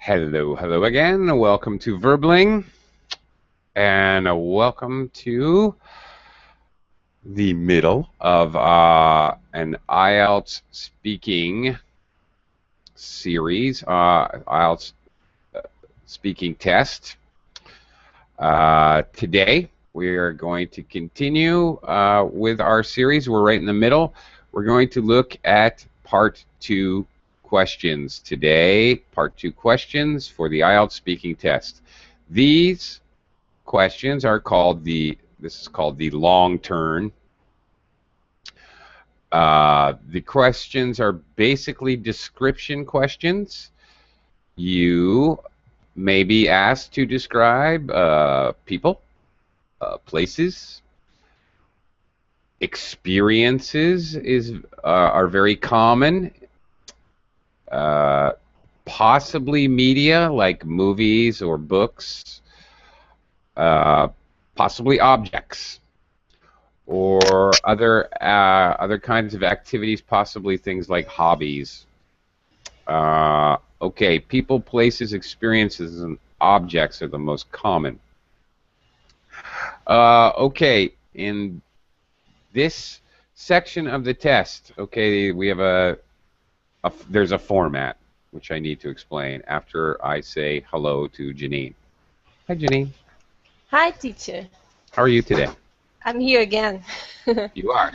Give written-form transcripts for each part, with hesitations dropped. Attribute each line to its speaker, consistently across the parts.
Speaker 1: Hello again. Welcome to Verbling, and welcome to the middle of an IELTS speaking series, IELTS speaking test. Today, we are going to continue with our series. We're right in the middle. We're going to look at Part 2 questions today. Part 2 questions for the IELTS speaking test. These questions are called this is called the long turn. The questions are basically description questions. You may be asked to describe people, places, experiences are very common. Possibly media like movies or books, possibly objects, or other kinds of activities, possibly things like hobbies. Okay, people, places, experiences, and objects are the most common. Okay, in this section of the test, okay, we have there's a format which I need to explain after I say hello to Janine. Hi, Janine.
Speaker 2: Hi, teacher.
Speaker 1: How are you today?
Speaker 2: I'm here again.
Speaker 1: You are,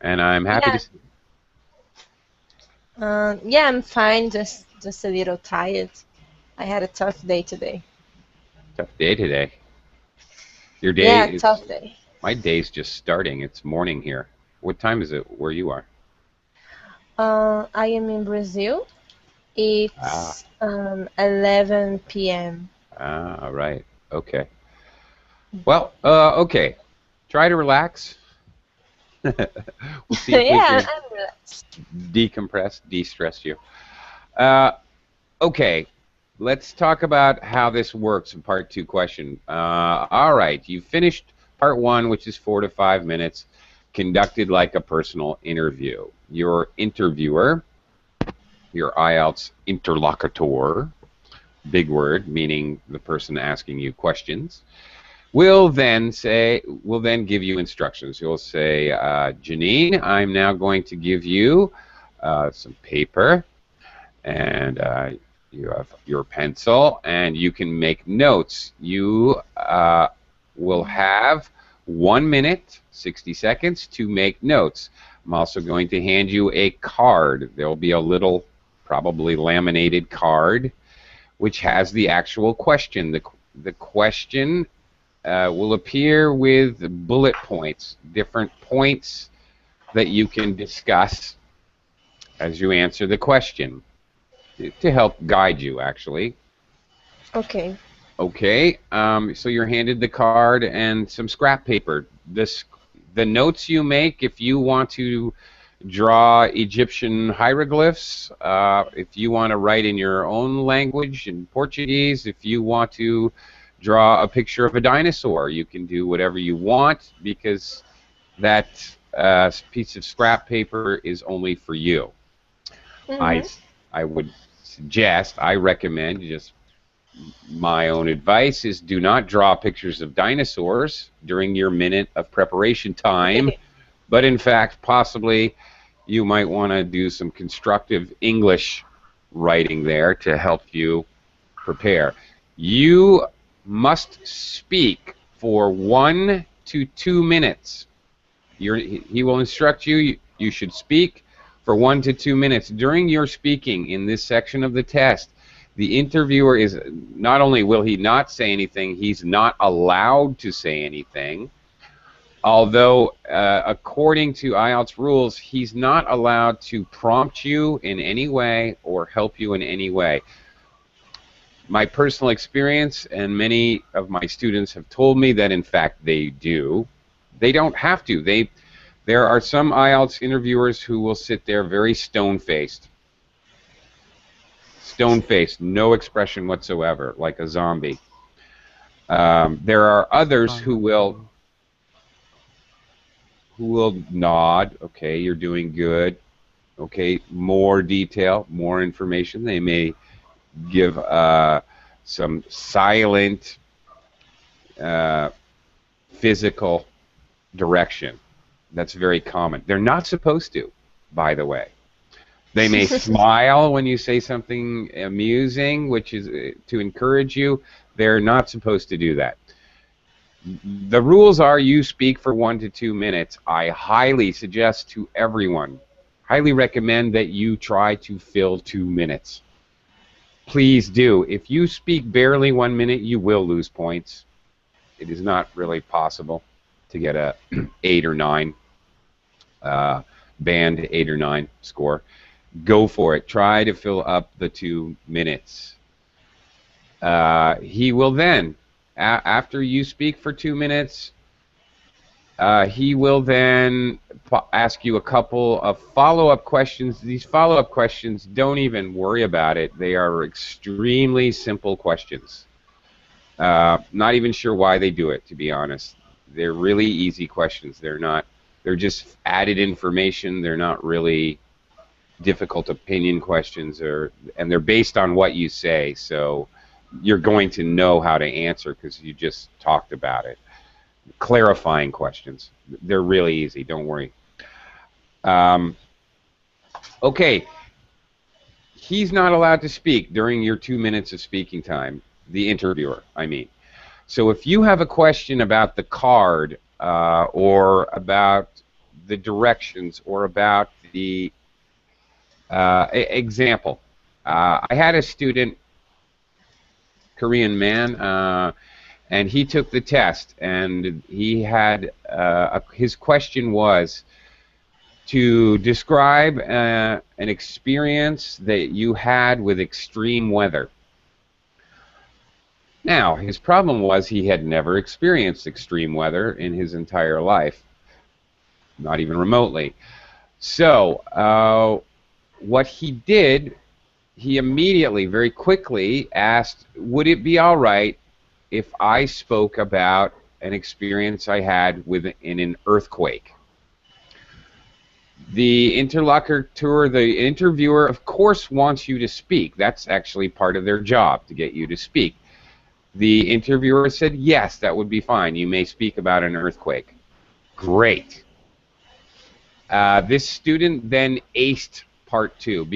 Speaker 1: and I'm happy to see you.
Speaker 2: Yeah, I'm fine. Just a little tired. I had a tough day today.
Speaker 1: Tough day today. Your day?
Speaker 2: Yeah, tough day.
Speaker 1: My day's just starting. It's morning here. What time is it where you are?
Speaker 2: I am in Brazil. It's 11 p.m.
Speaker 1: Ah, right. Okay. Well, okay. Try to relax. We'll see if
Speaker 2: Yeah,
Speaker 1: we can
Speaker 2: I'm relaxed.
Speaker 1: decompress, de-stress you. Okay. Let's talk about how this works in Part 2 question. All right. You finished Part 1, which is 4 to 5 minutes, conducted like a personal interview. Your interviewer, your IELTS interlocutor, big word, meaning the person asking you questions, will then give you instructions. You'll say, Janine, I'm now going to give you some paper, and you have your pencil, and you can make notes. You will have 1 minute, 60 seconds to make notes. I'm also going to hand you a card. There'll be a little, probably laminated card, which has the actual question. The question will appear with bullet points, different points that you can discuss as you answer the question, to help guide you, actually.
Speaker 2: Okay.
Speaker 1: Okay, so you're handed the card and some scrap paper. The notes you make, if you want to draw Egyptian hieroglyphs, if you want to write in your own language, in Portuguese, if you want to draw a picture of a dinosaur, you can do whatever you want, because that piece of scrap paper is only for you. I would suggest, I recommend, just my own advice is, do not draw pictures of dinosaurs during your minute of preparation time, but in fact, possibly you might want to do some constructive English writing there to help you prepare. You must speak for 1 to 2 minutes. He will instruct you. You should speak for 1 to 2 minutes. During your speaking in this section of the test, the interviewer is not only will he not say anything, he's not allowed to say anything. Although, according to IELTS rules, he's not allowed to prompt you in any way or help you in any way. My personal experience, and many of my students have told me that in fact they do. They don't have to. There are some IELTS interviewers who will sit there very stone-faced. Stone-faced, no expression whatsoever, like a zombie. There are others who will nod. Okay, you're doing good. Okay, more detail, more information. They may give some silent physical direction. That's very common. They're not supposed to, by the way. They may smile when you say something amusing, which is to encourage you. They're not supposed to do that. The rules are you speak for 1 to 2 minutes. I highly suggest to everyone, highly recommend that you try to fill 2 minutes. Please do. If you speak barely 1 minute, you will lose points. It is not really possible to get a 8 or 9, band 8 or 9 score. Go for it. Try to fill up the 2 minutes. He will then, after you speak for 2 minutes, he will then ask you a couple of follow-up questions. These follow-up questions, don't even worry about it. They are extremely simple questions. Not even sure why they do it, to be honest. They're really easy questions. They're just added information. They're not really difficult opinion questions, and they're based on what you say, so you're going to know how to answer because you just talked about it. Clarifying questions. They're really easy. Don't worry. Okay. He's not allowed to speak during your 2 minutes of speaking time. The interviewer, I mean. So if you have a question about the card or about the directions or about the example, I had a student, Korean man, and he took the test, and he had his question was to describe an experience that you had with extreme weather. Now, his problem was he had never experienced extreme weather in his entire life, not even remotely. So what he did, he immediately, very quickly asked, would it be all right if I spoke about an experience I had in an earthquake? The interlocutor, the interviewer, of course, wants you to speak. That's actually part of their job, to get you to speak. The interviewer said, yes, that would be fine. You may speak about an earthquake. Great. This student then aced part 2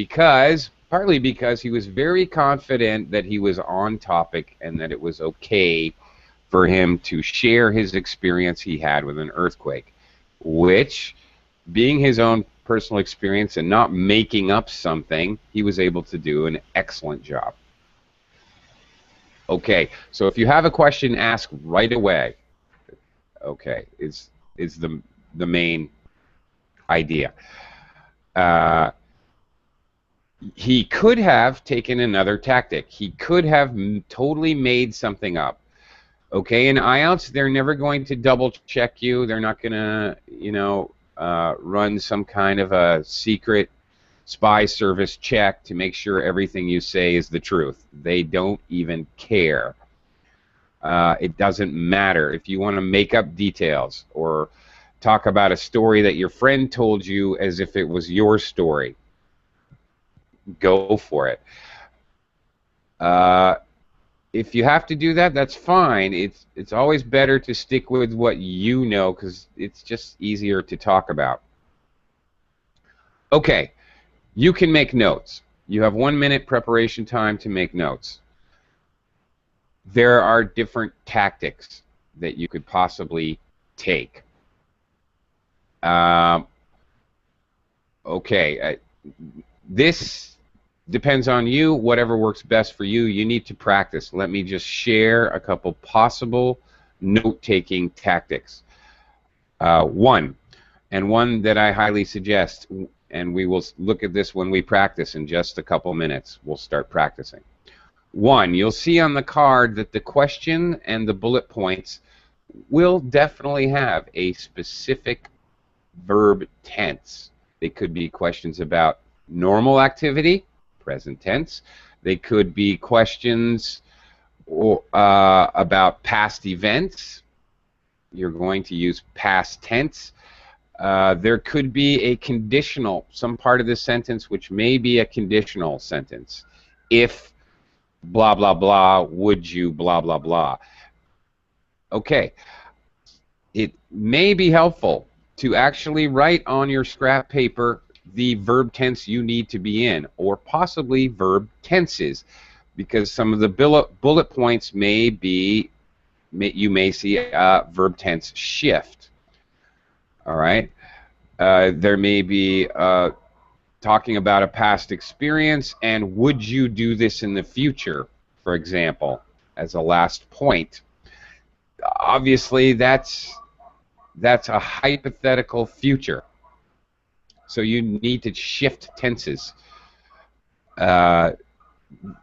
Speaker 1: partly because he was very confident that he was on topic and that it was okay for him to share his experience he had with an earthquake, which, being his own personal experience and not making up something, he was able to do an excellent job. Okay, so if you have a question, ask right away. Okay, is the main idea. He could have taken another tactic. He could have totally made something up. Okay, in IELTS, they're never going to double check you. They're not going to, run some kind of a secret spy service check to make sure everything you say is the truth. They don't even care. It doesn't matter. If you want to make up details or talk about a story that your friend told you as if it was your story, go for it. If you have to do that, that's fine. It's always better to stick with what you know because it's just easier to talk about. Okay, you can make notes. You have 1 minute preparation time to make notes. There are different tactics that you could possibly take. Okay, this depends on you. Whatever works best for you, you need to practice. Let me just share a couple possible note-taking tactics. One that I highly suggest, and we will look at this when we practice in just a couple minutes. We'll start practicing. One, you'll see on the card that the question and the bullet points will definitely have a specific verb tense. They could be questions about normal activity, present tense. They could be questions about past events. You're going to use past tense. There could be a conditional, some part of the sentence which may be a conditional sentence. If blah, blah, blah, would you, blah, blah, blah. Okay, it may be helpful to actually write on your scrap paper the verb tense you need to be in, or possibly verb tenses, because some of the bullet points may be, you may see a verb tense shift. All right, there may be talking about a past experience, and would you do this in the future, for example, as a last point. Obviously, that's a hypothetical future, so you need to shift tenses.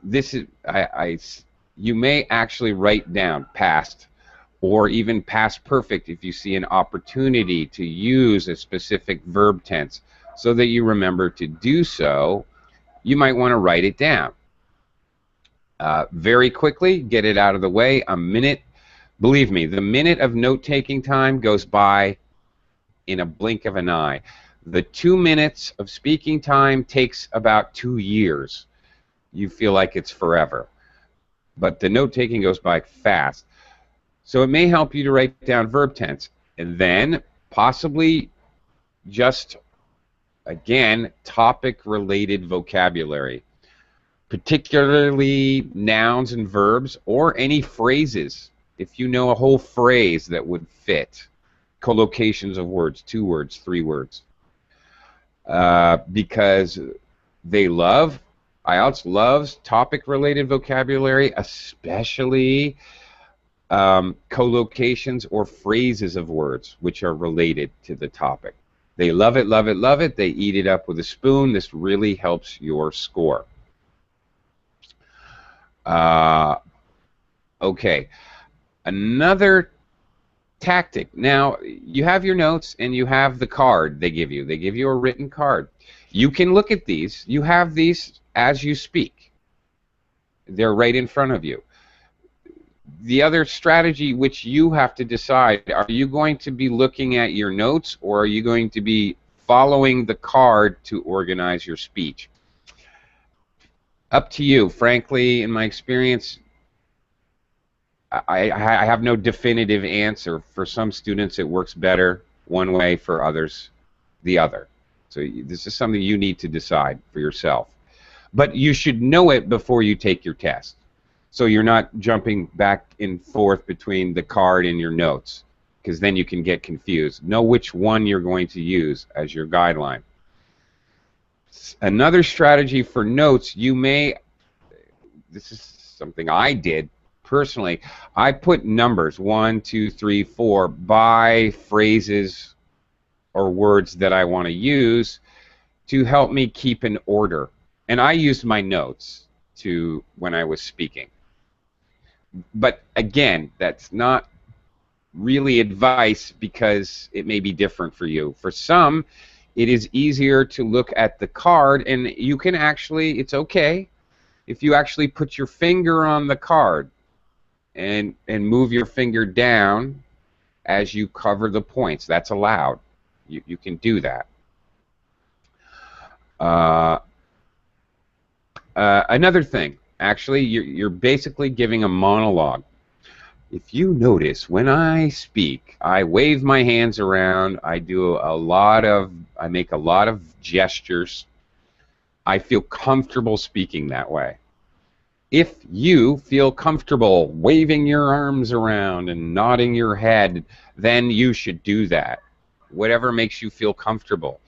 Speaker 1: This is you may actually write down past or even past perfect if you see an opportunity to use a specific verb tense, so that you remember to do so. You might want to write it down. Very quickly, get it out of the way. A minute, believe me, the minute of note-taking time goes by in a blink of an eye. The 2 minutes of speaking time takes about 2 years. You feel like it's forever. But the note-taking goes by fast. So it may help you to write down verb tense. And then possibly just, again, topic-related vocabulary, particularly nouns and verbs, or any phrases. If you know a whole phrase that would fit, collocations of words, 2 words, 3 words, because IELTS loves topic-related vocabulary, especially collocations or phrases of words which are related to the topic. They love it, love it, love it. They eat it up with a spoon. This really helps your score. Okay, another tactic. Now, you have your notes and you have the card they give you. They give you a written card. You can look at these. You have these as you speak. They're right in front of you. The other strategy which you have to decide, are you going to be looking at your notes, or are you going to be following the card to organize your speech? Up to you. Frankly, in my experience, I have no definitive answer. For some students it works better one way, for others the other. So this is something you need to decide for yourself. But you should know it before you take your test, so you're not jumping back and forth between the card and your notes, because then you can get confused. Know which one you're going to use as your guideline. Another strategy for notes, this is something I did personally, I put numbers 1, 2, 3, 4 by phrases or words that I want to use to help me keep an order. And I used my notes when I was speaking. But again, that's not really advice, because it may be different for you. For some, it is easier to look at the card, and you can actually, it's okay if you actually put your finger on the card and move your finger down as you cover the points. That's allowed. You can do that. Another thing, actually, you're basically giving a monologue. If you notice, when I speak, I wave my hands around, I make a lot of gestures. I feel comfortable speaking that way. If you feel comfortable waving your arms around and nodding your head, then you should do that. Whatever makes you feel comfortable.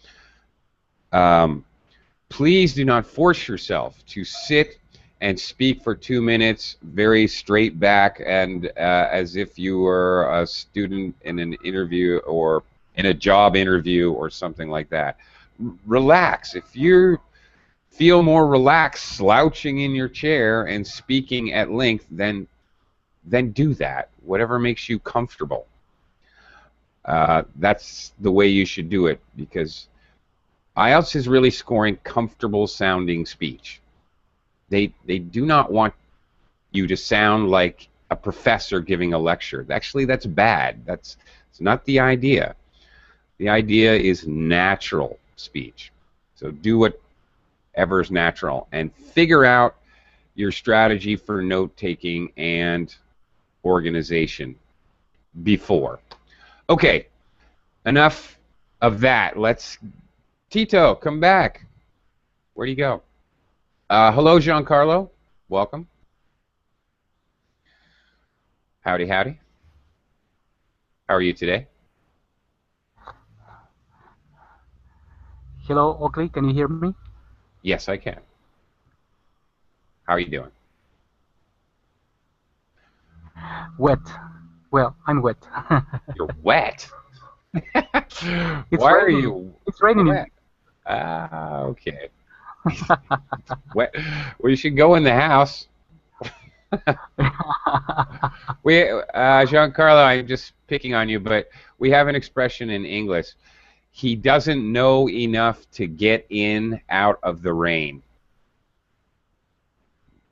Speaker 1: Please do not force yourself to sit and speak for 2 minutes very straight back and as if you were a student in an interview or in a job interview or something like that. Relax. If you feel more relaxed slouching in your chair and speaking at length, then do that. Whatever makes you comfortable. That's the way you should do it, because IELTS is really scoring comfortable sounding speech. They do not want you to sound like a professor giving a lecture. Actually, that's bad. It's not the idea. The idea is natural speech. So do whatever is natural, and figure out your strategy for note-taking and organization before. Okay, enough of that. Let's... Tito, come back. Where'd he go? Hello, Giancarlo. Welcome. Howdy, howdy. How are you today?
Speaker 3: Hello, Oakley, can you hear me?
Speaker 1: Yes, I can. How are you doing?
Speaker 3: Wet. Well, I'm wet.
Speaker 1: You're wet?
Speaker 3: It's
Speaker 1: Why are
Speaker 3: raining.
Speaker 1: you
Speaker 3: It's raining.
Speaker 1: wet? Okay. Wet. Well, you should go in the house. Giancarlo, I'm just picking on you, but we have an expression in English. He doesn't know enough to get in out of the rain.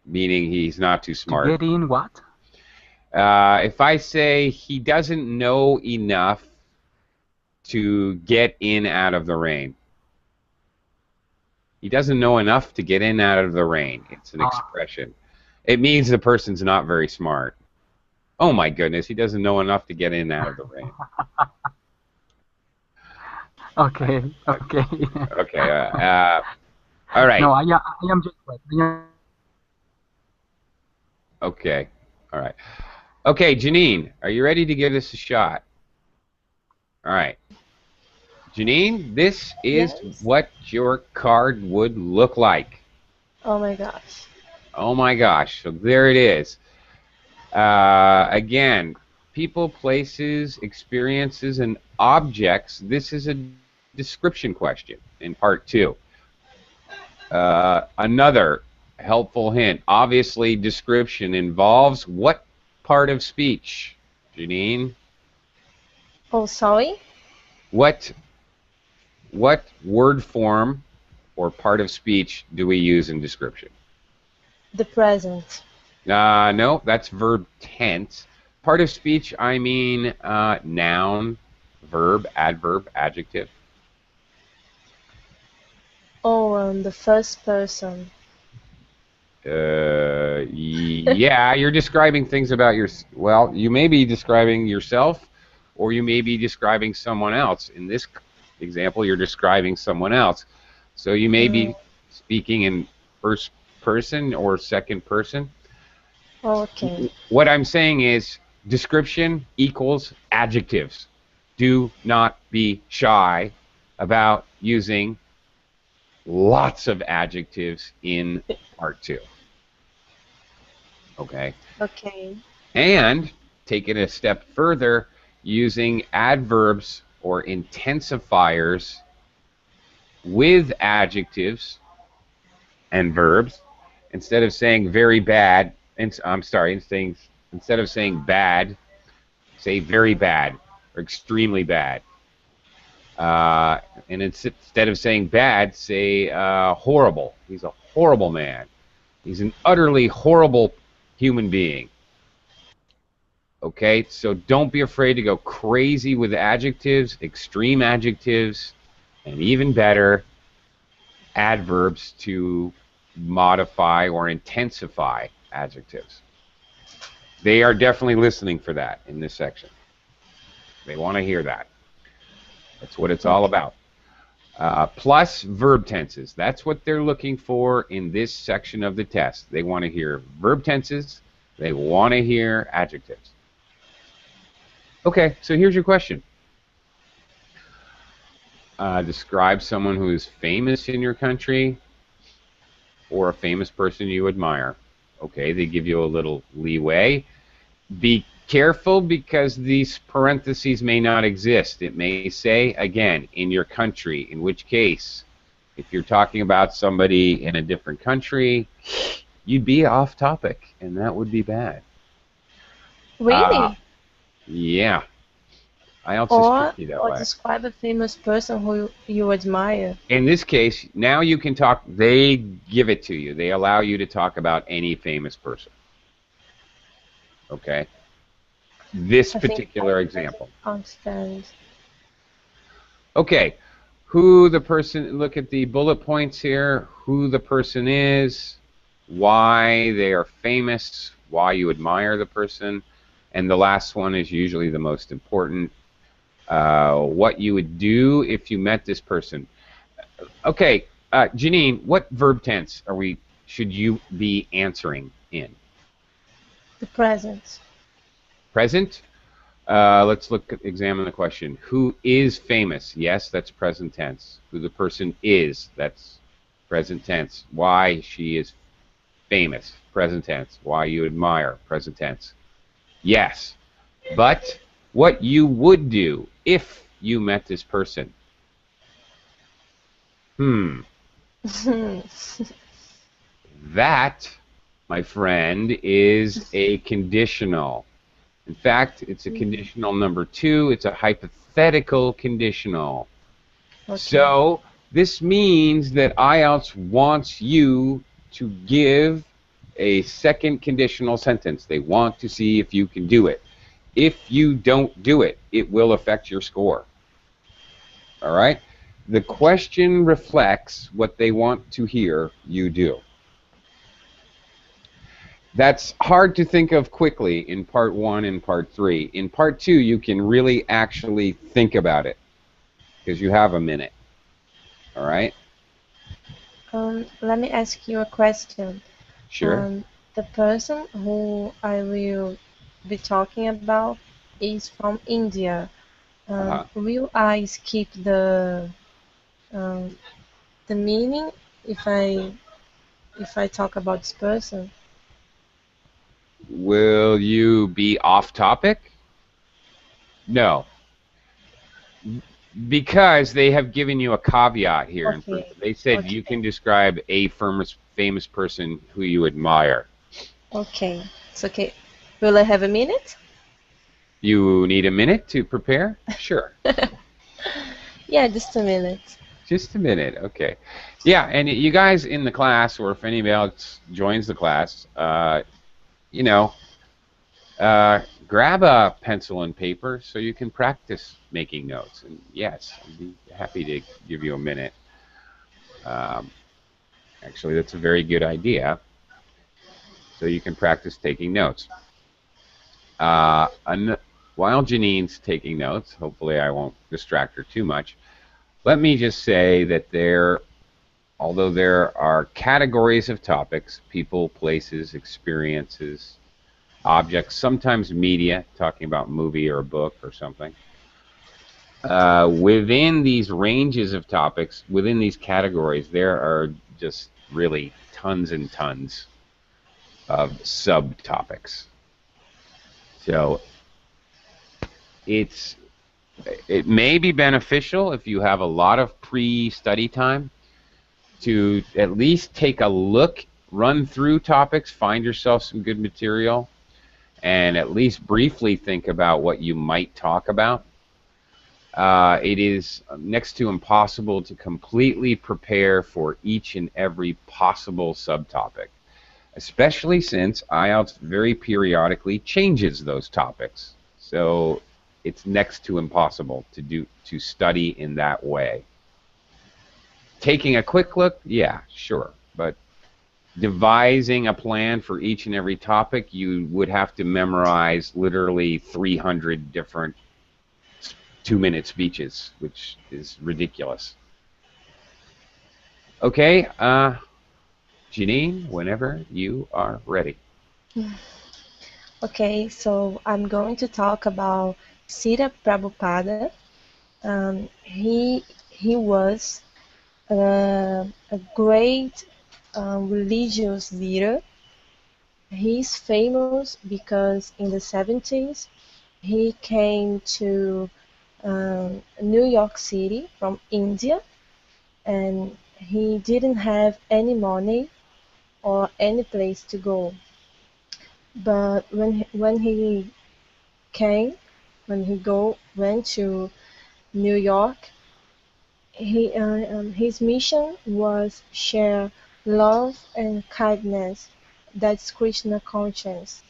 Speaker 1: Meaning he's not too smart.
Speaker 3: To get in what?
Speaker 1: If I say he doesn't know enough to get in out of the rain. He doesn't know enough to get in out of the rain. It's an expression. It means the person's not very smart. Oh my goodness, he doesn't know enough to get in out of the rain.
Speaker 3: Okay.
Speaker 1: Okay. All right.
Speaker 3: No, I am just wet.
Speaker 1: Okay. All right. Okay, Janine, are you ready to give this a shot? All right. Janine, this is what your card would look like.
Speaker 2: Oh my gosh.
Speaker 1: Oh my gosh. So there it is. Again, people, places, experiences, and objects. This is a description question in part 2. Another helpful hint. Obviously, description involves what part of speech, Janine?
Speaker 2: Oh, sorry?
Speaker 1: What word form or part of speech do we use in description?
Speaker 2: The present.
Speaker 1: No, that's verb tense. Part of speech, I mean noun, verb, adverb, adjective.
Speaker 2: Oh, the first person.
Speaker 1: Yeah, you're describing things about well, you may be describing yourself, or you may be describing someone else. In this example, you're describing someone else. So you may be speaking in first person or second person.
Speaker 2: Okay.
Speaker 1: What I'm saying is description equals adjectives. Do not be shy about using lots of adjectives in part 2. Okay?
Speaker 2: Okay.
Speaker 1: And take it a step further, using adverbs or intensifiers with adjectives and verbs. Instead of saying very bad, instead of saying bad, say very bad or extremely bad. And instead of saying bad, say horrible. He's a horrible man. He's an utterly horrible human being. Okay, so don't be afraid to go crazy with adjectives, extreme adjectives, and even better, adverbs to modify or intensify adjectives. They are definitely listening for that in this section. They want to hear that. That's what it's all about. Plus verb tenses. That's what they're looking for in this section of the test. They want to hear verb tenses. They want to hear adjectives. Okay, so here's your question. Describe someone who is famous in your country or a famous person you admire. Okay, they give you a little leeway. Be careful because these parentheses may not exist. It may say, again, in your country, in which case, if you're talking about somebody in a different country, you'd be off topic, and that would be bad.
Speaker 2: Really?
Speaker 1: Yeah. IELTS is tricky that way.
Speaker 2: Or describe a famous person who you admire.
Speaker 1: In this case, now you can talk, they give it to you. They allow you to talk about any famous person. Okay? This particular example.
Speaker 2: Understand.
Speaker 1: Okay. Who the person, look at the bullet points here, who the person is, why they are famous, why you admire the person, and the last one is usually the most important. What you would do if you met this person. Okay, Janine, what verb tense should you be answering in?
Speaker 2: The present.
Speaker 1: Present? Let's examine the question. Who is famous? Yes, that's present tense. Who the person is, that's present tense. Why she is famous, present tense. Why you admire, present tense. Yes, but what you would do if you met this person. That, my friend, is a conditional. In fact, it's a conditional number 2. It's a hypothetical conditional.
Speaker 2: Okay.
Speaker 1: So this means that IELTS wants you to give a second conditional sentence. They want to see if you can do it. If you don't do it, it will affect your score. All right? The question reflects what they want to hear you do. That's hard to think of quickly in part 1 and part 3. In part 2, you can really actually think about it because you have a minute. All right?
Speaker 2: Let me ask you a question.
Speaker 1: Sure.
Speaker 2: The person who I will be talking about is from India. Will I skip um, the meaning if I talk about this person?
Speaker 1: Will you be off topic? No, because they have given you a caveat here.
Speaker 2: Okay.
Speaker 1: They said
Speaker 2: Okay.
Speaker 1: you can describe a famous person who you admire.
Speaker 2: Okay. It's okay. Will I have a minute?
Speaker 1: You need a minute to prepare? Sure.
Speaker 2: Yeah, just a minute.
Speaker 1: Just a minute. Okay. Yeah, and you guys in the class, or if anybody else joins the class, you know, grab a pencil and paper so you can practice making notes. And yes, I'd be happy to give you a minute. Actually, that's a very good idea. So you can practice taking notes. While Janine's taking notes, hopefully I won't distract her too much, let me just say that although there are categories of topics, people, places, experiences, objects, sometimes media, talking about movie or a book or something, within these ranges of topics, within these categories, there are just really tons and tons of subtopics. So it may be beneficial if you have a lot of pre-study time to at least take a look, run through topics, find yourself some good material, and at least briefly think about what you might talk about. It is next to impossible to completely prepare for each and every possible subtopic, especially since IELTS very periodically changes those topics. So it's next to impossible to study in that way. Taking a quick look, yeah, sure, but devising a plan for each and every topic, you would have to memorize literally 300 different 2-minute speeches, which is ridiculous. Okay, Janine, whenever you are ready.
Speaker 2: Okay, so I'm going to talk about Srila Prabhupada. He was a great religious leader. He's famous because in the 70s he came to New York City from India, and he didn't have any money or any place to go. But when he came, when he went to New York, his mission was share love and kindness. That's Krishna conscience,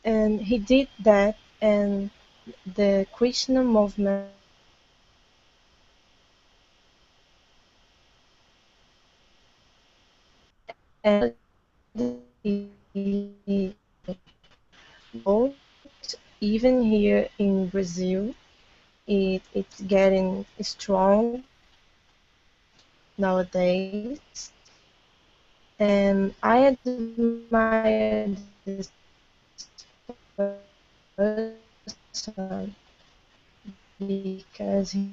Speaker 2: and he did that, and the Krishna movement and the vote, even here in Brazil, it's getting strong nowadays. And I admire this person because he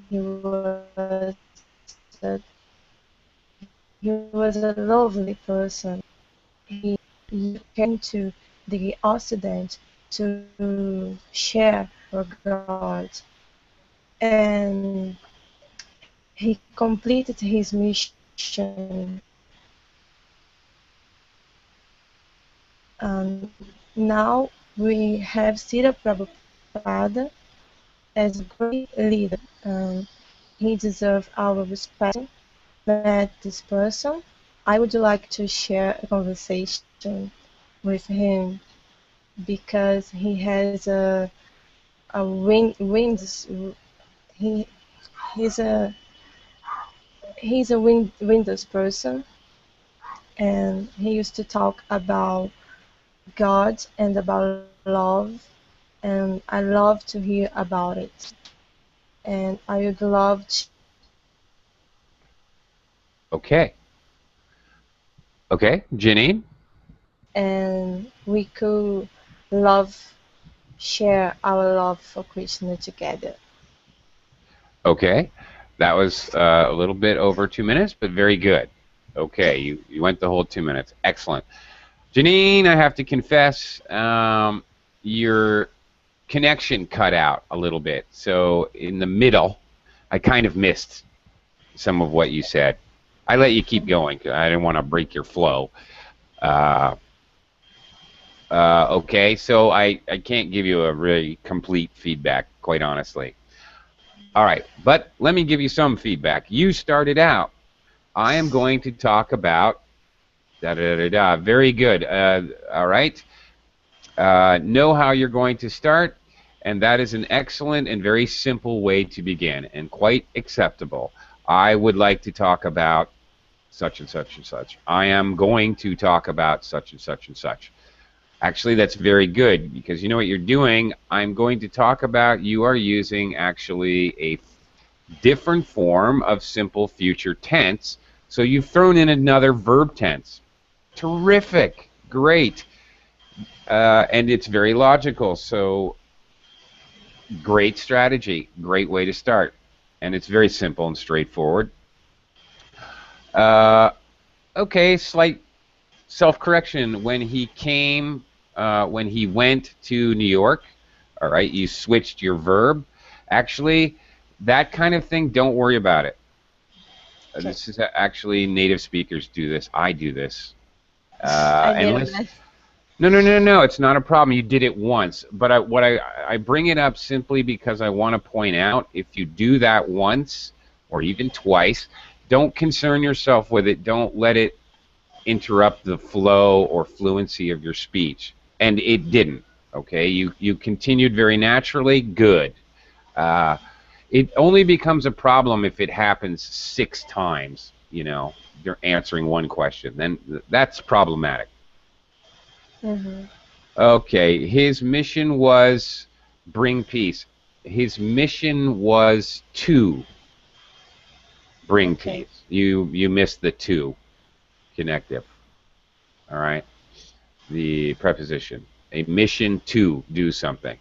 Speaker 2: was a lovely person. He came to the Occident to share for God, and he completed his mission. Now we have Sira Prabhupada as a great leader. He deserves our respect. Met this person. I would like to share a conversation with him because he has a he he's a Windows person, and he used to talk about God and about love, and I love to hear about it. And I would love
Speaker 1: Okay. Okay, Janine?
Speaker 2: and we could love share our love for Krishna together.
Speaker 1: Okay. That was a little bit over 2 minutes, but very good. Okay, you went the whole 2 minutes. Excellent. Janine, I have to confess, your connection cut out a little bit. So in the middle, I kind of missed some of what you said. I let you keep going 'cause I didn't want to break your flow. Uh, okay, so I can't give you a really complete feedback, quite honestly. All right, but let me give you some feedback. You started out. I am going to talk about da da da da. Very good. All right. Know how you're going to start, and that is an excellent and very simple way to begin, and quite acceptable. I would like to talk about such and such and such. I am going to talk about such and such and such. Actually, that's very good because you know what you're doing. I'm going to talk about, you are using actually a different form of simple future tense. So you've thrown in another verb tense. Terrific. Great. And it's very logical. So great strategy. Great way to start. And it's very simple and straightforward. Okay, slight self-correction. When he went to New York, all right, you switched your verb. Actually, that kind of thing, don't worry about it.
Speaker 2: Okay.
Speaker 1: This is actually native speakers do this. I do this.
Speaker 2: I did
Speaker 1: Unless
Speaker 2: it.
Speaker 1: no, it's not a problem. You did it once, but I bring it up simply because I want to point out if you do that once or even twice, don't concern yourself with it. Don't let it interrupt the flow or fluency of your speech. And it didn't. Okay, you continued very naturally. Good. It only becomes a problem if it happens 6 times. You know, you're answering one question. Then that's problematic.
Speaker 2: Mm-hmm.
Speaker 1: Okay, his mission was bring peace. His mission was to bring
Speaker 2: Okay.
Speaker 1: peace. You missed the to connective. All right, the preposition. A mission to do something.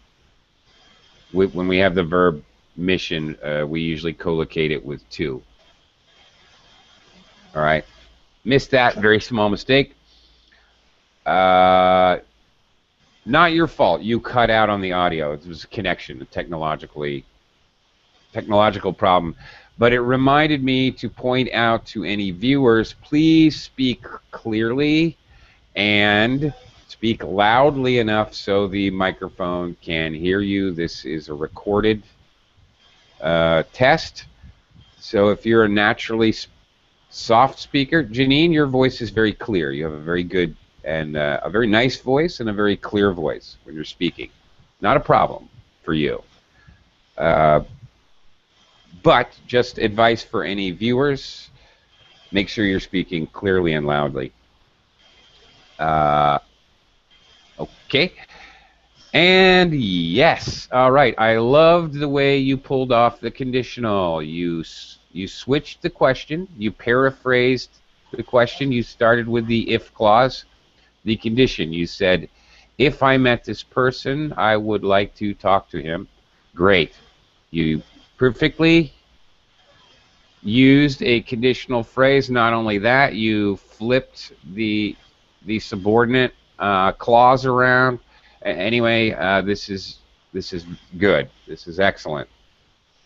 Speaker 1: When we have the verb mission, we usually collocate it with to. All right, missed that. Very small mistake. Not your fault. You cut out on the audio. It was a connection, a technological problem. But it reminded me to point out to any viewers, please speak clearly and speak loudly enough so the microphone can hear you. This is a recorded test. So if you're a naturally soft speaker, Janine, your voice is very clear. You have a very good and a very nice voice and a very clear voice when you're speaking. Not a problem for you. But just advice for any viewers, make sure you're speaking clearly and loudly. Uh, okay. And yes, all right. I loved the way you pulled off the conditional. You switched the question. You paraphrased the question. You started with the if clause. The condition. You said, if I met this person, I would like to talk to him. Great. You perfectly used a conditional phrase. Not only that, you flipped the subordinate clause around. Anyway, this is good. This is excellent.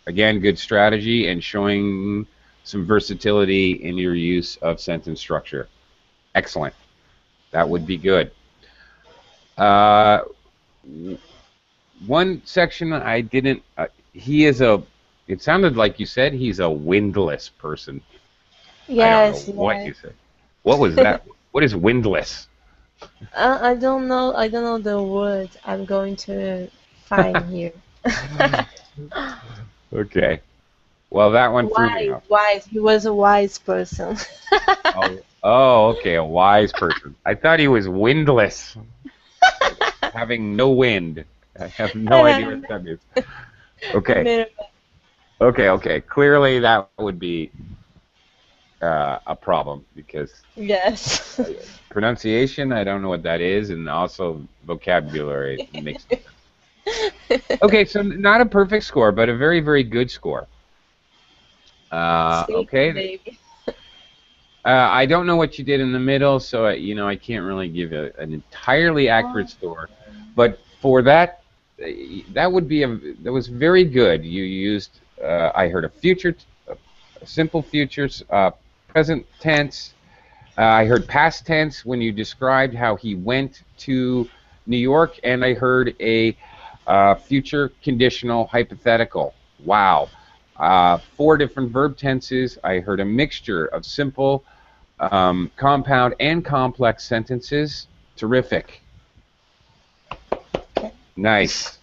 Speaker 1: Again, good strategy and showing some versatility in your use of sentence structure. Excellent. That would be good. Uh, one section I didn't. He is a. It sounded like you said he's a windless person. I don't know
Speaker 2: Yes,
Speaker 1: what
Speaker 2: yes.
Speaker 1: you said. What was that? What is windless?
Speaker 2: I don't know. I don't know the word. I'm going to find here.
Speaker 1: Okay. Well, that one threw me
Speaker 2: Wise,
Speaker 1: off.
Speaker 2: wise. He was a wise person.
Speaker 1: Oh, okay, a wise person. I thought he was windless, like having no wind. I have no idea what that means. Okay,
Speaker 2: Made
Speaker 1: okay. Clearly, that would be a problem because
Speaker 2: yes.
Speaker 1: pronunciation, I don't know what that is, and also vocabulary makes no sense. Okay, so not a perfect score, but a very, very good score.
Speaker 2: Sleepy
Speaker 1: Okay.
Speaker 2: baby.
Speaker 1: I don't know what you did in the middle, so I can't really give an entirely accurate score. But for that, that would be that was very good. You used I heard a future, a simple futures, present tense. I heard past tense when you described how he went to New York, and I heard a future conditional hypothetical. Wow. Four different verb tenses. I heard a mixture of simple, compound, and complex sentences. Terrific. Nice.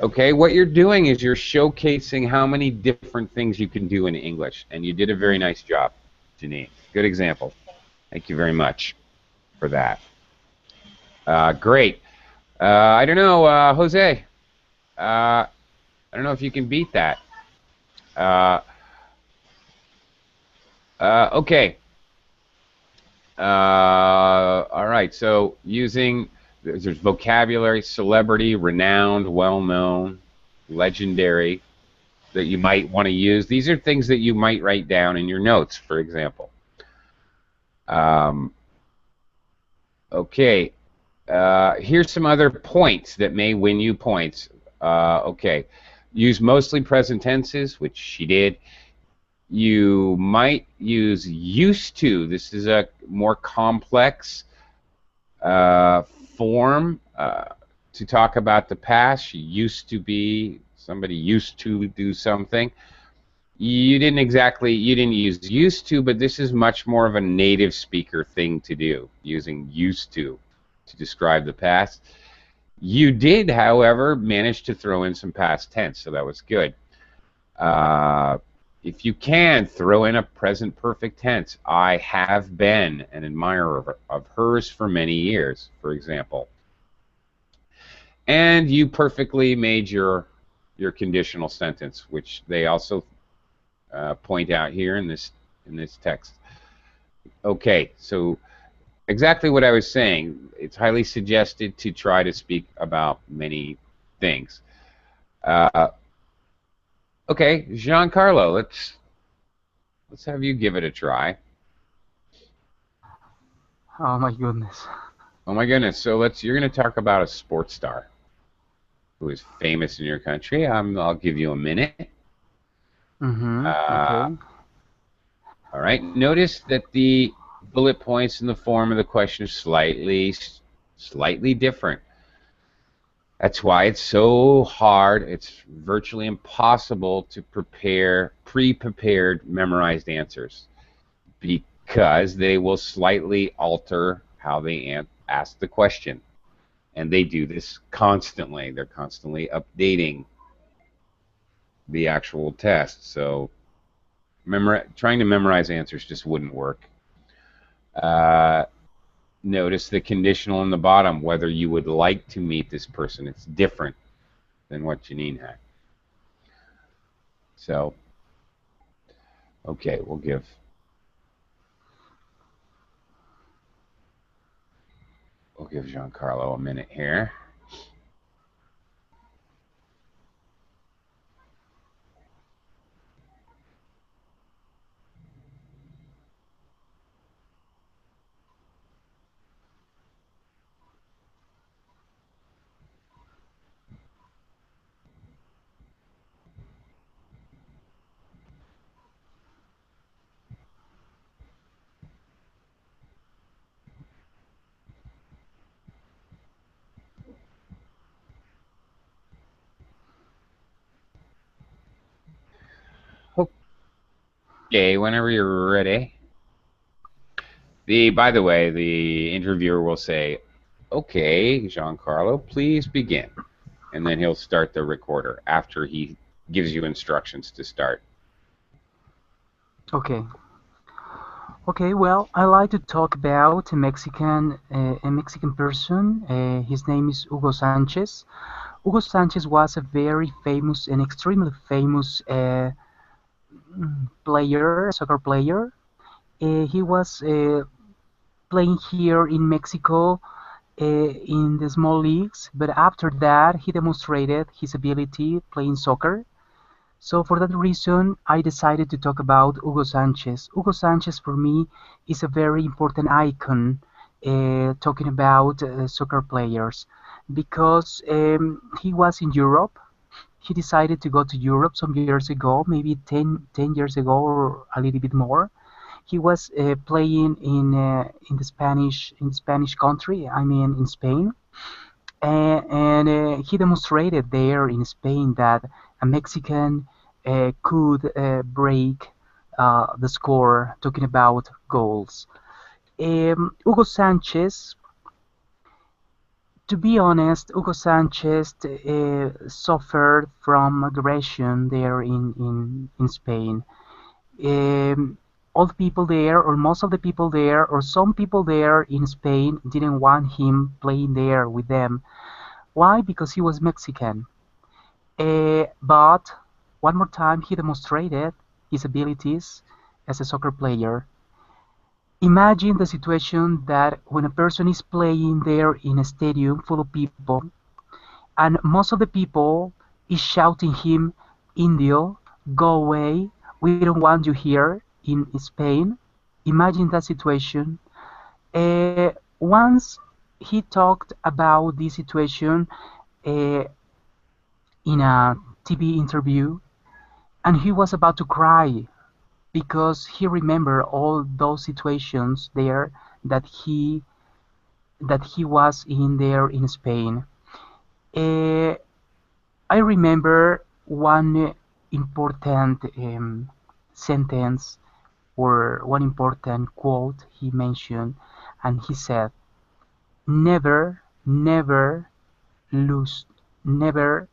Speaker 1: Okay, what you're doing is you're showcasing how many different things you can do in English, and you did a very nice job, Janine. Good example. Thank you very much for that. Great. I don't know, Jose. I don't know if you can beat that. Uh, okay. All right. So using there's vocabulary, celebrity, renowned, well-known, legendary that you might want to use. These are things that you might write down in your notes, for example. Okay. Here's some other points that may win you points. Okay. Use mostly present tenses, which she did. You might use used to. This is a more complex form to talk about the past. She used to be, somebody used to do something. You didn't use used to, but this is much more of a native speaker thing to do, using used to describe the past. You did, however, manage to throw in some past tense, so that was good. If you can, throw in a present perfect tense. I have been an admirer of hers for many years, for example. And you perfectly made your conditional sentence, which they also point out here in this text. Okay, so exactly what I was saying. It's highly suggested to try to speak about many things. Okay, Giancarlo, let's have you give it a try.
Speaker 3: Oh my goodness.
Speaker 1: Oh my goodness! So you're going to talk about a sports star who is famous in your country. I'll give you a minute. Uh,
Speaker 3: Okay.
Speaker 1: all right. Notice that the bullet points in the form of the question are slightly different. That's why it's so hard. It's virtually impossible to prepare pre-prepared memorized answers because they will slightly alter how they ask the question. And they do this constantly. They're constantly updating the actual test. So trying to memorize answers just wouldn't work. Uh, notice the conditional in the bottom, whether you would like to meet this person. It's different than what Janine had. So, okay, we'll give Giancarlo a minute here. Okay, whenever you're ready. By the way, the interviewer will say, "Okay, Giancarlo, please begin," and then he'll start the recorder after he gives you instructions to start.
Speaker 3: Okay. Okay, well, I like to talk about a Mexican person. His name is Hugo Sanchez. Hugo Sanchez was a very famous and extremely famous player, soccer player. He was playing here in Mexico in the small leagues, but after that he demonstrated his ability playing soccer. So for that reason, I decided to talk about Hugo Sanchez. Hugo Sanchez for me is a very important icon talking about soccer players because he was in Europe. He decided to go to Europe some years ago, maybe 10 years ago or a little bit more. He was playing in the Spanish country, I mean in Spain, and he demonstrated there in Spain that a Mexican could break the score, talking about goals. Hugo Sanchez, to be honest, Hugo Sanchez suffered from aggression there in Spain. All the people there, or most of the people there, or some people there in Spain didn't want him playing there with them. Why? Because he was Mexican. But one more time, he demonstrated his abilities as a soccer player. Imagine the situation that when a person is playing there in a stadium full of people, and most of the people is shouting him, "Indio, go away, we don't want you here in Spain." Imagine that situation. Once he talked about this situation uh, in a TV interview, and he was about to cry because he remembered all those situations there that he that he was in there in Spain. Uh, I remember one important sentence or one important quote he mentioned, and he said, "Never, never lose, never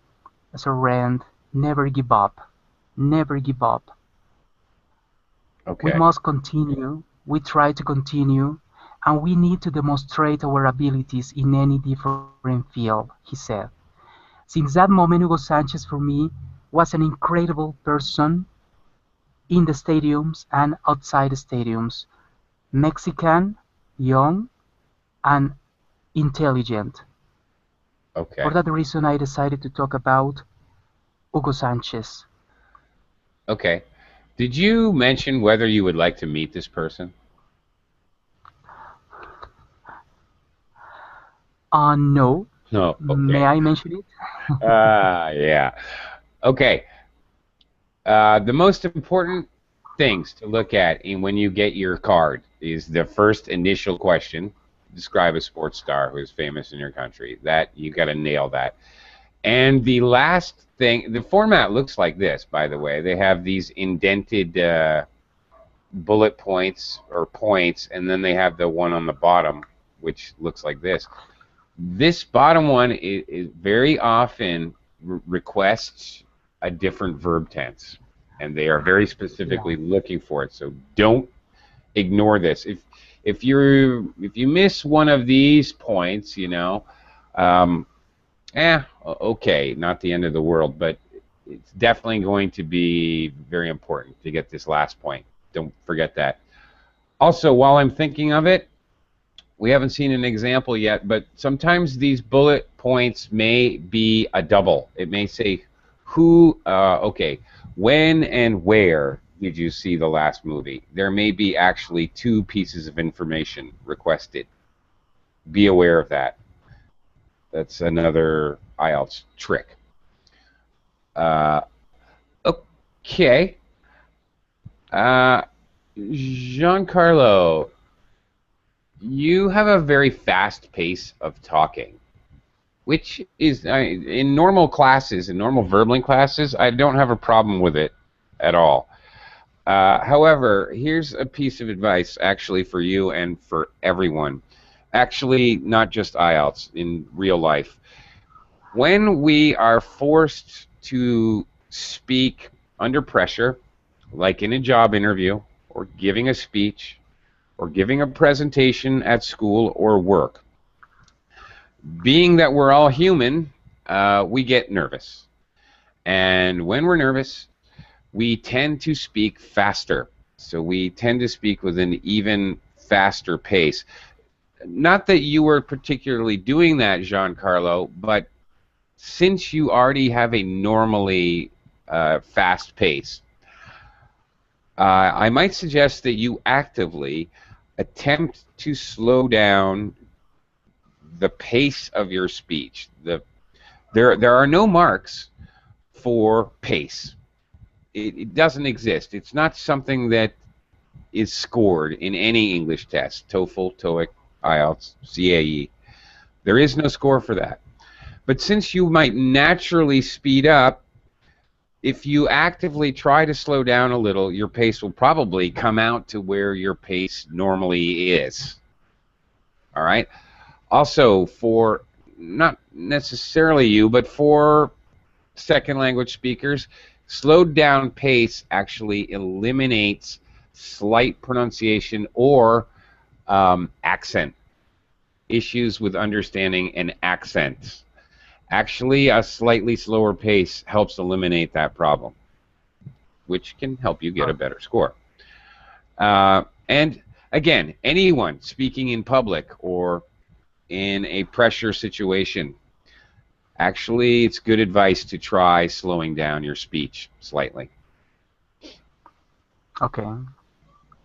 Speaker 3: surrender, never give up, never give up. We
Speaker 1: Okay.
Speaker 3: must continue, we try to continue, and we need to demonstrate our abilities in any different field," he said. Since that moment, Hugo Sanchez for me was an incredible person in the stadiums and outside the stadiums. Mexican, young, and intelligent. For
Speaker 1: Okay.
Speaker 3: that reason, I decided to talk about Hugo Sanchez.
Speaker 1: Okay. Did you mention whether you would like to meet this person?
Speaker 3: No.
Speaker 1: No.
Speaker 3: May
Speaker 1: Okay.
Speaker 3: I mention it?
Speaker 1: Yeah. Okay. The most important things to look at when you get your card is the first initial question. Describe a sports star who is famous in your country. That you got to nail that. And the last thing, the format looks like this, by the way. They have these indented bullet points or points, and then they have the one on the bottom, which looks like this. This bottom one is very often requests a different verb tense, and they are very
Speaker 3: Yeah.
Speaker 1: specifically looking for it. So don't ignore this. if you miss one of these points, you know, okay, not the end of the world, but it's definitely going to be very important to get this last point. Don't forget that. Also, while I'm thinking of it, we haven't seen an example yet, but sometimes these bullet points may be a double. It may say who, okay, when and where did you see the last movie? There may be actually two pieces of information requested. Be aware of that. That's another IELTS trick. Okay. Giancarlo, you have a very fast pace of talking, which is in normal classes, in normal verbling classes, I don't have a problem with it at all. However, here's a piece of advice actually for you and for everyone. Actually, not just IELTS, in real life. When we are forced to speak under pressure, like in a job interview, or giving a speech, or giving a presentation at school or work, being that we're all human, we get nervous. And when we're nervous, we tend to speak faster. So we tend to speak with an even faster pace. Not that you were particularly doing that, Giancarlo, but since you already have a normally fast pace, I might suggest that you actively attempt to slow down the pace of your speech. There are no marks for pace. It doesn't exist. It's not something that is scored in any English test, TOEFL, TOEIC, IELTS, CAE. There is no score for that. But since you might naturally speed up, if you actively try to slow down a little, your pace will probably come out to where your pace normally is. All right? Also, for not necessarily you, but for second language speakers, slowed down pace actually eliminates slight pronunciation or accent issues with understanding an accent. Actually, a slightly slower pace helps eliminate that problem, which can help you get a better score. And again, anyone speaking in public or in a pressure situation, actually, it's good advice to try slowing down your speech slightly.
Speaker 3: Okay.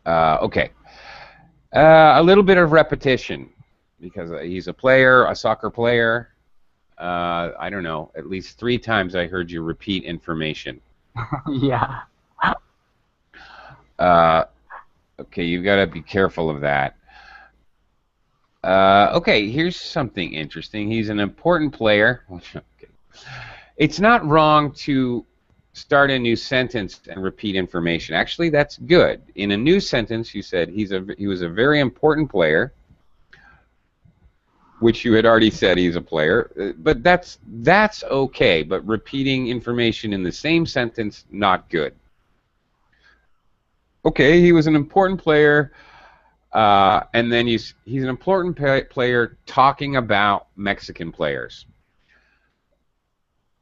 Speaker 1: Okay. A little bit of repetition, because he's a player, a soccer player. I don't know, at least 3 times I heard you repeat information.
Speaker 3: Yeah.
Speaker 1: Okay, you've got to be careful of that. Okay, here's something interesting. He's an important player. Okay. It's not wrong to start a new sentence and repeat information. Actually, that's good. In a new sentence, you said he was a very important player, which you had already said he's a player, but that's okay. But repeating information in the same sentence, not good. Okay, he was an important player, and then he's an important player talking about Mexican players.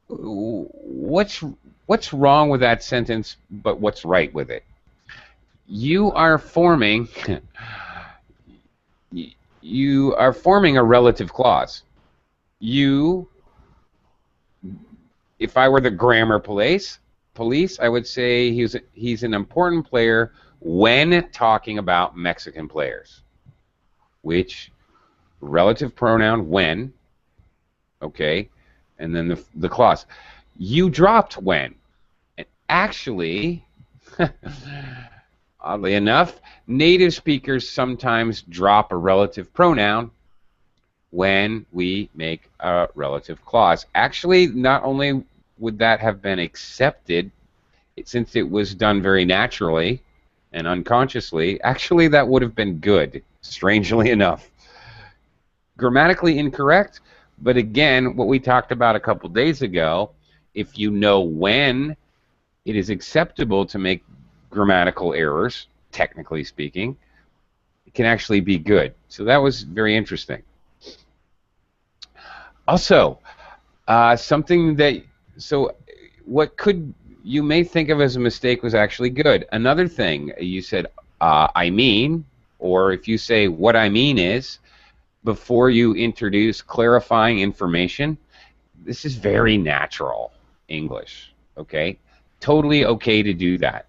Speaker 1: What's wrong with that sentence, but what's right with it? You are forming a relative clause. If I were the grammar police, I would say he's an important player when talking about Mexican players. Which relative pronoun when, okay, and then the clause. You dropped when. And actually, oddly enough, native speakers sometimes drop a relative pronoun when we make a relative clause. Actually, not only would that have been accepted, since it was done very naturally and unconsciously, actually that would have been good, strangely enough. Grammatically incorrect, but again, what we talked about a couple days ago, if you know when it is acceptable to make grammatical errors, technically speaking, it can actually be good. So that was very interesting. Also, something that, so what could you may think of as a mistake was actually good. Another thing, you said, I mean, or if you say what I mean is, before you introduce clarifying information, this is very natural English, okay? Totally okay to do that.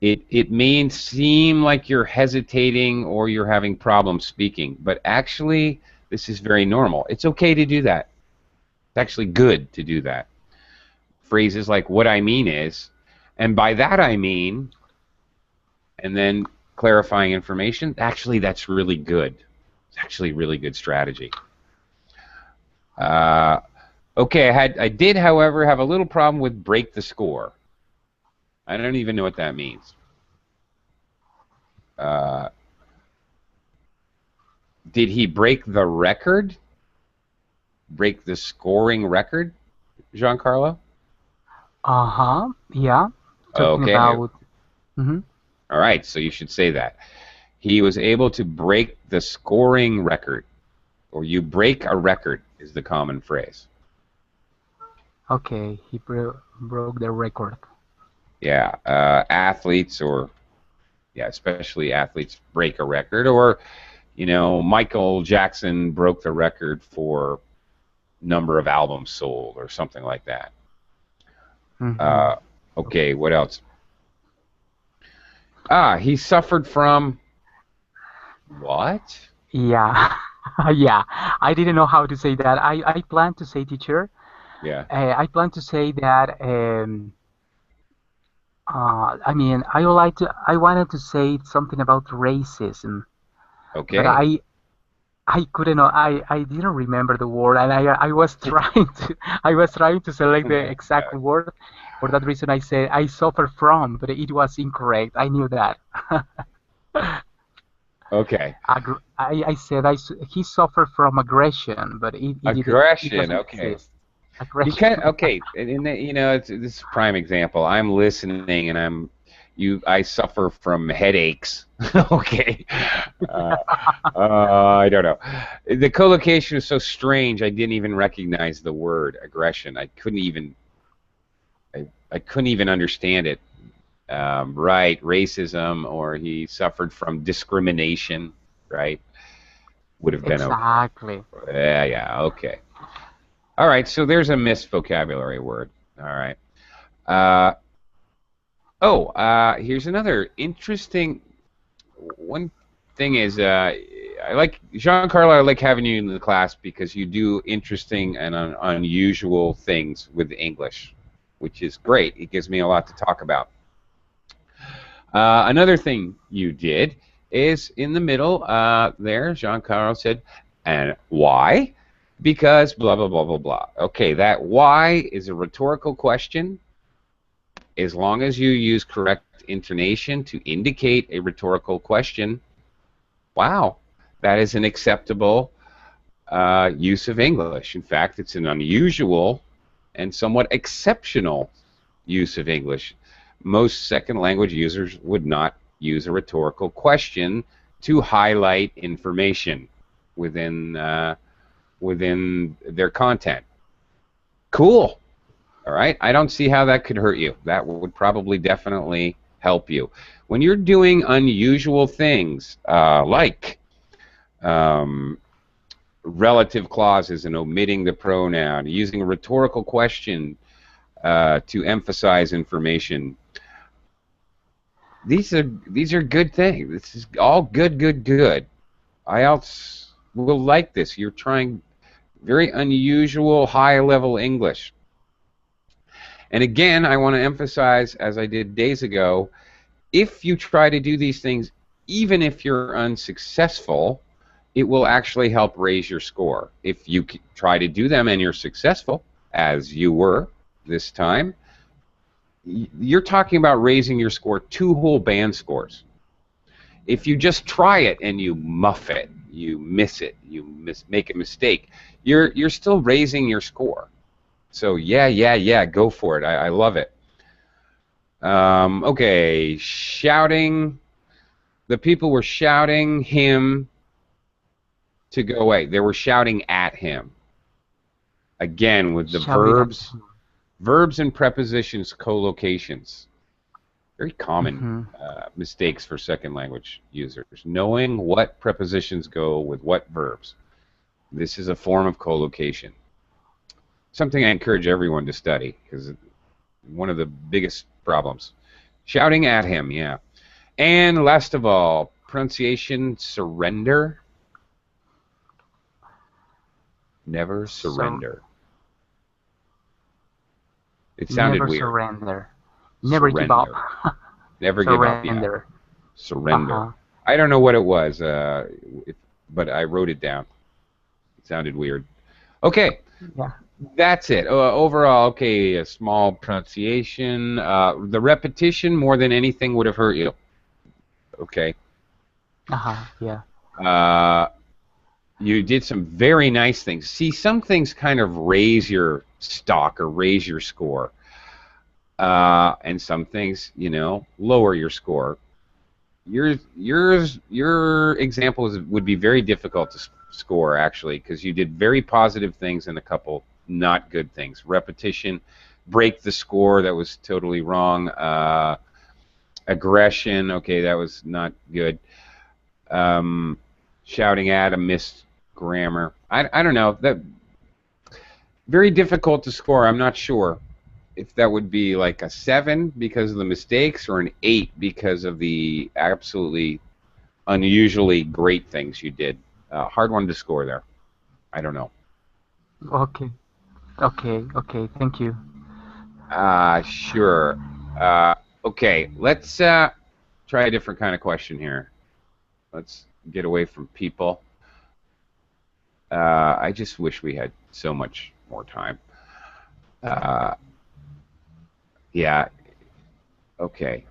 Speaker 1: It may seem like you're hesitating or you're having problems speaking, but actually this is very normal. It's okay to do that. It's actually good to do that. Phrases like what I mean is, and by that I mean, and then clarifying information, actually that's really good. It's actually really good strategy. Okay, I did, however, have a little problem with break the score. I don't even know what that means. Did he break the record? Break the scoring record, Giancarlo?
Speaker 3: Yeah. Talking
Speaker 1: Okay.
Speaker 3: about.
Speaker 1: All right, so you should say that. He was able to break the scoring record, or you break a record is the common phrase.
Speaker 3: Okay, he broke the record.
Speaker 1: Yeah, athletes, or especially athletes break a record, or Michael Jackson broke the record for number of albums sold, or something like that. Okay, what else? He suffered from what?
Speaker 3: Yeah, yeah. I didn't know how to say that. I plan to say teacher.
Speaker 1: Yeah.
Speaker 3: I plan to say that. I mean, I wanted to say something about racism, but
Speaker 1: Okay.
Speaker 3: I couldn't. I didn't remember the word, and I was trying to select the exact word. For that reason, I said I suffer from, but it was incorrect. I knew that.
Speaker 1: Okay.
Speaker 3: I said he suffered from aggression, but it
Speaker 1: Aggression.
Speaker 3: doesn't
Speaker 1: Okay.
Speaker 3: exist. Aggression.
Speaker 1: Okay, and this is a prime example. I'm listening, and I suffer from headaches. Okay. I don't know. The collocation is so strange. I didn't even recognize the word aggression. I couldn't even understand it. Right, racism, or he suffered from discrimination. Right, would have been okay.
Speaker 3: Exactly.
Speaker 1: Yeah. Okay. All right, so there's a missed vocabulary word. All right. Here's another interesting one thing is, I like Giancarlo. I like having you in the class because you do interesting and unusual things with English, which is great. It gives me a lot to talk about. Another thing you did is in the middle there, Giancarlo said, and why? Because blah, blah, blah, blah, blah. Okay, that why is a rhetorical question. As long as you use correct intonation to indicate a rhetorical question, wow, that is an acceptable use of English. In fact, it's an unusual and somewhat exceptional use of English. Most second language users would not use a rhetorical question to highlight information within their content. Cool. All right. I don't see how that could hurt you. That would probably definitely help you. When you're doing unusual things like relative clauses and omitting the pronoun, using a rhetorical question to emphasize information, these are good things. This is all good. IELTS will like this. You're trying very unusual, high-level English. And again, I want to emphasize, as I did days ago, if you try to do these things, even if you're unsuccessful, it will actually help raise your score. If you try to do them and you're successful, as you were this time, you're talking about raising your score 2 whole band scores. If you just try it and you muff it, you miss it, make a mistake, you're still raising your score. So yeah, go for it. I love it. Okay, shouting. The people were shouting him to go away. They were shouting at him. Again, with the
Speaker 3: Shouting at
Speaker 1: verbs, verbs and prepositions collocations. Very common mistakes for second language users. Knowing what prepositions go with what verbs. This is a form of collocation. Something I encourage everyone to study, because one of the biggest problems. Shouting at him, yeah. And last of all, pronunciation, surrender. Never surrender. It sounded
Speaker 3: Never
Speaker 1: weird.
Speaker 3: surrender. Never give up.
Speaker 1: Never give up, yeah. Surrender. I don't know what it was, but I wrote it down. It sounded weird. Okay.
Speaker 3: Yeah.
Speaker 1: That's it. Overall, okay, a small pronunciation. The repetition, more than anything, would have hurt you. Okay.
Speaker 3: Yeah.
Speaker 1: You did some very nice things. See, some things kind of raise your stock or raise your score. And some things, lower your score. Your examples would be very difficult to score, actually, because you did very positive things and a couple not good things. Repetition, break the score, that was totally wrong. Aggression, okay, that was not good. Shouting at, a missed grammar. I don't know. That very difficult to score. I'm not sure if that would be like a 7 because of the mistakes or an 8 because of the absolutely unusually great things you did. Hard one to score there. I don't know.
Speaker 3: Okay. Thank you.
Speaker 1: Sure. Okay, let's try a different kind of question here. Let's get away from people. I just wish we had so much more time. Yeah. Okay.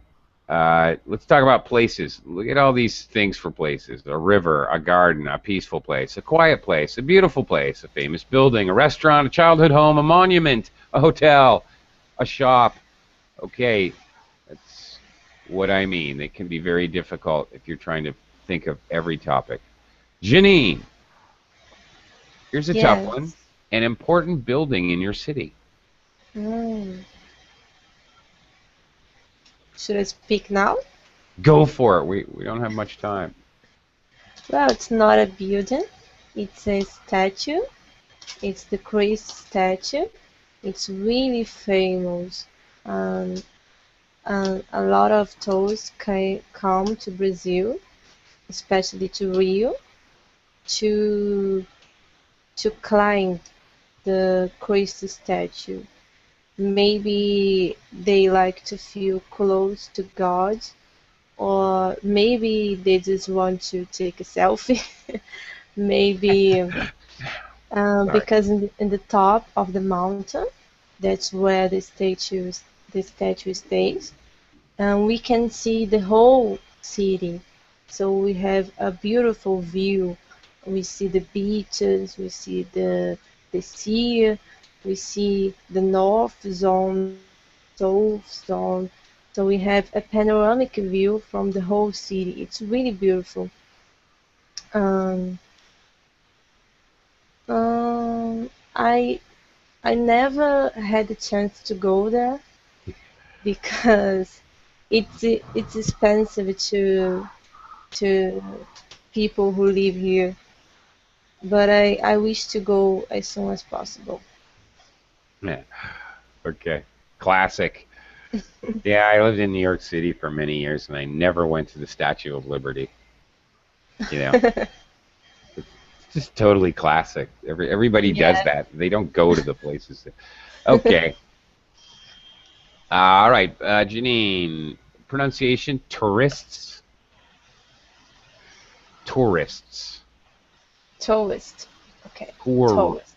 Speaker 1: Let's talk about places. Look at all these things for places. A river, a garden, a peaceful place, a quiet place, a beautiful place, a famous building, a restaurant, a childhood home, a monument, a hotel, a shop. Okay, that's what I mean. It can be very difficult if you're trying to think of every topic. Janine, here's a tough one. An important building in your city.
Speaker 2: Should I speak now?
Speaker 1: Go for it. We don't have much time.
Speaker 2: Well, it's not a building. It's a statue. It's the Christ statue. It's really famous. And a lot of tourists come to Brazil, especially to Rio, to climb the Christ statue. Maybe they like to feel close to God, or maybe they just want to take a selfie. Maybe because in the top of the mountain, that's where the statue stays, and we can see the whole city. So we have a beautiful view. We see the beaches, we see the sea, we see the north zone, south zone. So we have a panoramic view from the whole city. It's really beautiful. Um, um, I I never had the chance to go there because it's expensive to people who live here. But I wish to go as soon as possible.
Speaker 1: Yeah. Okay. Classic. Yeah, I lived in New York City for many years, and I never went to the Statue of Liberty. It's just totally classic. Everybody does that. They don't go to the places. Okay. All right, Janine. Pronunciation: tourists. Tourists.
Speaker 2: Tourist. Okay.
Speaker 1: Tourist.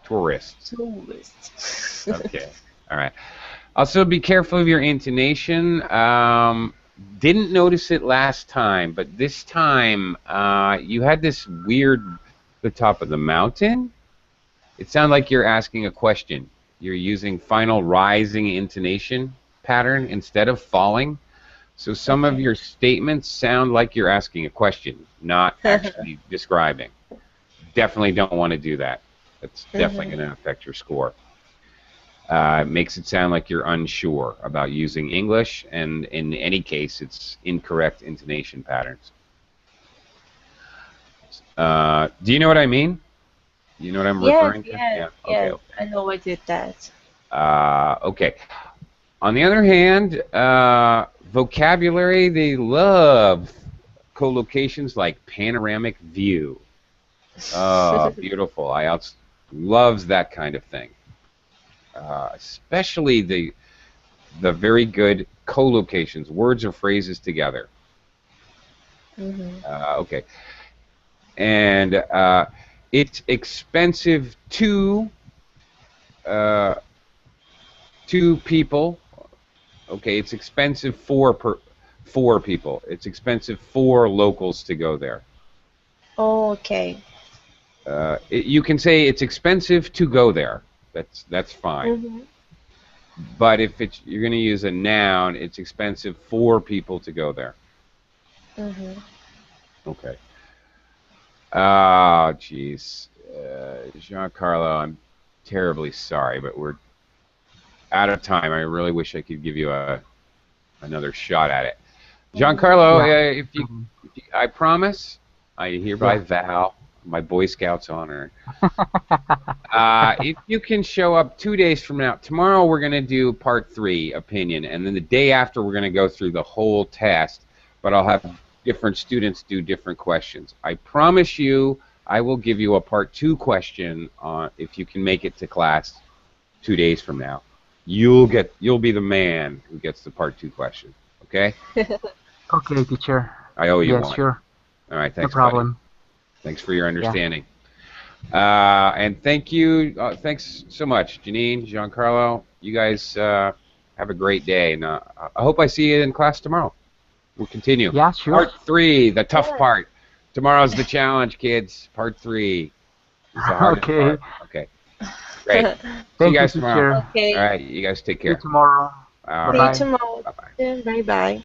Speaker 2: Tourist.
Speaker 1: Okay. All right. Also, be careful of your intonation. Didn't notice it last time, but this time you had this weird, the top of the mountain. It sounded like you're asking a question. You're using final rising intonation, pattern instead of falling. So some of
Speaker 2: Okay.
Speaker 1: your statements sound like you're asking a question, not actually describing. Definitely don't want to do that. That's definitely
Speaker 2: Mhm.
Speaker 1: going to affect your score. It makes it sound like you're unsure about using English, and in any case, it's incorrect intonation patterns. Do you know what I mean? You know what I'm
Speaker 2: Yes,
Speaker 1: referring to?
Speaker 2: yes,
Speaker 1: Yeah. Okay.
Speaker 2: yes. I know I did that.
Speaker 1: Okay. On the other hand, vocabulary, they love collocations like panoramic view. Oh, beautiful. IELTS loves that kind of thing. Especially the very good collocations, words or phrases together.
Speaker 2: Mhm.
Speaker 1: Okay. And it's expensive to uh, two people. Okay, it's expensive for people. It's expensive for locals to go there.
Speaker 2: Oh, okay.
Speaker 1: You can say it's expensive to go there. That's fine.
Speaker 2: Mhm.
Speaker 1: But if you're going to use a noun, it's expensive for people to go there.
Speaker 2: Mhm.
Speaker 1: Okay. Ah, jeez. Giancarlo, I'm terribly sorry, but we're out of time. I really wish I could give you another shot at it.
Speaker 2: Mhm.
Speaker 1: Giancarlo,
Speaker 3: Yeah.
Speaker 1: I promise, I hereby
Speaker 3: Yeah.
Speaker 1: vow, my Boy Scouts honor. If you can show up 2 days from now, tomorrow we're going to do part 3, opinion, and then the day after we're going to go through the whole test, but I'll have different students do different questions. I promise you, I will give you a part 2 question if you can make it to class 2 days from now. You'll be the man who gets the part 2 question. Okay?
Speaker 3: Okay, teacher.
Speaker 1: I owe you
Speaker 3: Yes,
Speaker 1: one.
Speaker 3: sure.
Speaker 1: All right,
Speaker 3: No
Speaker 1: thanks, buddy.
Speaker 3: problem.
Speaker 1: Thanks for your
Speaker 3: Yeah.
Speaker 1: understanding. And thank you. Thanks so much, Janine, Giancarlo. You guys have a great day, and I hope I see you in class tomorrow. We'll continue.
Speaker 3: Yeah, sure.
Speaker 1: Part 3, the tough
Speaker 2: Yes.
Speaker 1: part. Tomorrow's the challenge, kids. Part 3 is the hardest
Speaker 3: Okay.
Speaker 1: part. Okay, great. See you
Speaker 3: Thank you,
Speaker 1: guys tomorrow.
Speaker 3: teacher.
Speaker 1: All
Speaker 2: Okay.
Speaker 1: right, you guys take
Speaker 3: See you
Speaker 1: care.
Speaker 3: tomorrow.
Speaker 1: All
Speaker 2: See you
Speaker 1: right.
Speaker 3: Bye-bye.
Speaker 2: tomorrow.
Speaker 1: Bye bye.
Speaker 2: Bye bye.